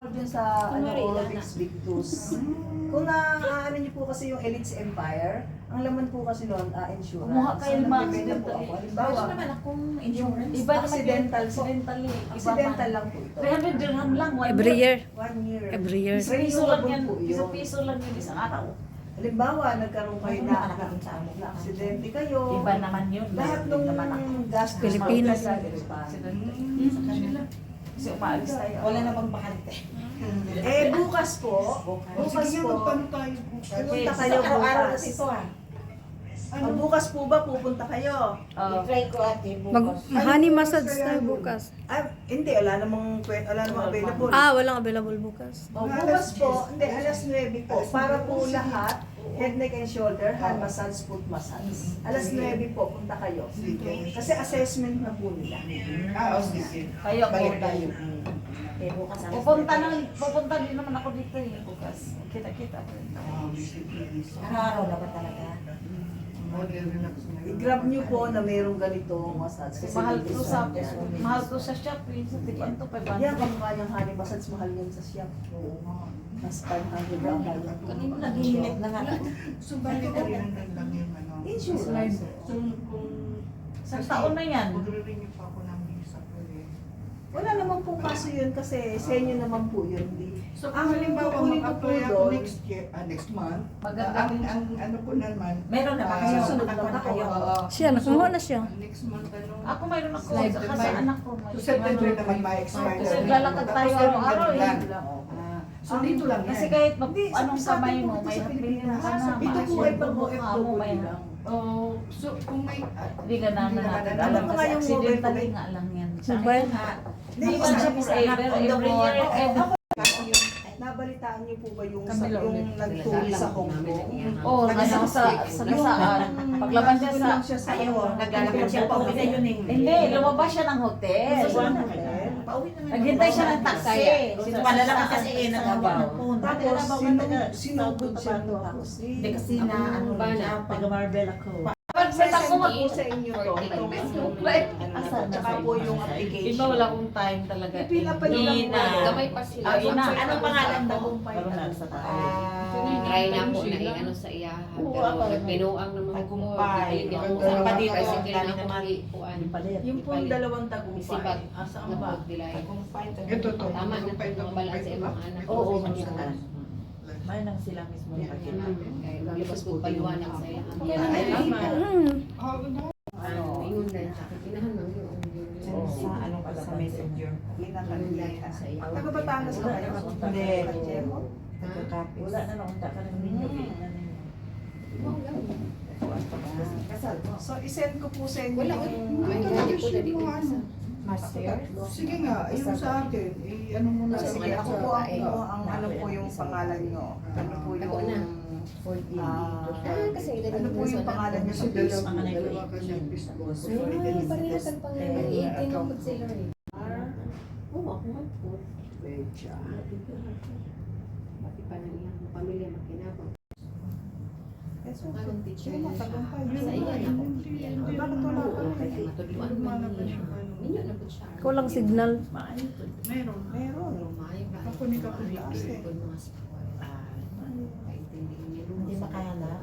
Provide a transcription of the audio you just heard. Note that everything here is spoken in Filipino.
Dun sa Robix Victus. Kung ano niyo po kasi yung Elites Empire, ang laman po kasi noon, insurance. Kumuha kayo ng mga nagbibenta po ako. Halimbawa, Bawa naman akong insurance. Iba naman accidental yun. po. Accidental eh. Accidental lang po ito. 300 dirham lang. Every year. 1 year. Every year. Isang piso lang yan. Po yun. Isang piso lang yun isang araw. Halimbawa, nagkaroon kayo Ayun, na nakakaroon sa amin. aksidente kayo. Iba naman yun. Lahat Meron din naman ako. ng gastos Pilipinas. Accidente. Sa kanila. Kasi umaalis tayo. Wala na bang bakante. Bukas po. Bukas Sige, po. magpano tayo bukas? Pupunta kayo Araw-araw bukas. kasi ito ah. Bukas po ba pupunta kayo? I-try ko ate Mag bukas. honey massage tayo bukas. Hindi, wala namang available. Walang available bukas. Bukas po, hindi, alas 9 po. Para po lahat, head, neck, and shoulder, hand massage, foot massage. Alas 9 po, punta kayo. Kasi assessment na po nila. Sige. Kayo po Balik tayo. Bukas alas Pupunta din naman ako dito eh. Bukas. Kita-kita. Araw-araw na ba talaga? I-grab nyo po na mayroong ganito massage. Kasi Mahal may to sa discount. mahal to sa Shopee. Sa tipan to 500. Yan, kamukha niyang honey massage, mahal yan sa shop. Mas 500 ang kaya. Kanino nagihinip na nga. Sumbali ko rin lang yung ano. Insurance. So, kung Isang taon na yan. magre-renew pa ako ng visa ko eh. Wala naman po kaso yun kasi sa inyo naman po yun. So, Ang kung halimbawa kukunin ko po mag-apply ako doon, next year, next month, Maganda. ang ano po naman, Meron na ba kayo? Susunod lang Nakakuha na ako. kayo? Siya, nakumuha na siya. next month ano, Ako mayroon ako. Like, Saka sa anak ko. so September naman ma-expire Kasi na. naglalakad tayo Tapos ganun araw-araw eh. lang. So dito lang Kasi yan. kahit Hindi, anong sa kamay atin po mo, ito may sa Pilipinas. ka na. Ito po ay pang mukha mo, OFW may lang. Oh, so kung may Hindi ka na Hindi natin naman alam alam. kasi Yung accidental mobile nga lang yan. Mobile? Hindi, Hindi yung man siya sabi sa sa ever, every year, every nabalitaan niyo po ba yung Camilo yung ulit. nagtuli sa Hong Kong? Oo, ano sa saan. Paglabas niya sa... siya sa Ayaw, naglalakad siya pa uwi na yun eh. Hindi, lumabas siya ng hotel. Pauwi na nga. Naghintay siya ng taxi. Malalakad kasi eh, nag-abaw. Tapos, sinugod siya to. Tapos, Hindi kasi na ano ba na, taga-Marbel ako. Pag-set ako mag po sa inyo to. Tsaka po yung application. Iba wala akong time talaga. Ipila pa nila Ina. po. Gamay pa sila. Ina. Anong pangalan mo? Try na po na ano sa iya. Pero nagpinuang naman ko. Tagumpay. Hindi ako Ang sa kapatid ko, tricycle dami na naman. kuan. Yung po ang dalawang tagumpay. Sibag. Asa Ang ang ba? pagdilay. ito to. Tama na po ang balance sa imong anak. Oo, magkita. May nang sila mismo yung pagkita. Libas ko paliwanag sa iya. Ano? Ingon na siya. Inahan man yun. Sa ano pa sa messenger. Taga Batangas ba kayo? Hindi. Pachemo? Nagkakapis. Wala na nakunta ka ng ninyo. Kasal mo. So, isend ko po sa inyo Wala ko. yung... Ay, hindi ko dali ko. Master. Sige nga, yung sa akin, ano mo na. Sige, ako po ang ano po yung pangalan nyo. Ano po Ako na. yung... 14. Kasi Ano po yung pangalan nyo sa Kasi Facebook? dalawa kasi ang Facebook. parehas ang pangalan. 18 ang mag-sila rin. Oo, ako nga po. Becha. Pati pa ng iyang pamilya makinabang. Eso, Anong teacher yung niya siya? matagumpay. Sa iya na po. Bakit wala ka? Matuluan man niya. Ninyo na po siya. Ikaw lang signal. Meron. Meron. Kakunik ako dito. Taas eh. Hindi makahanap.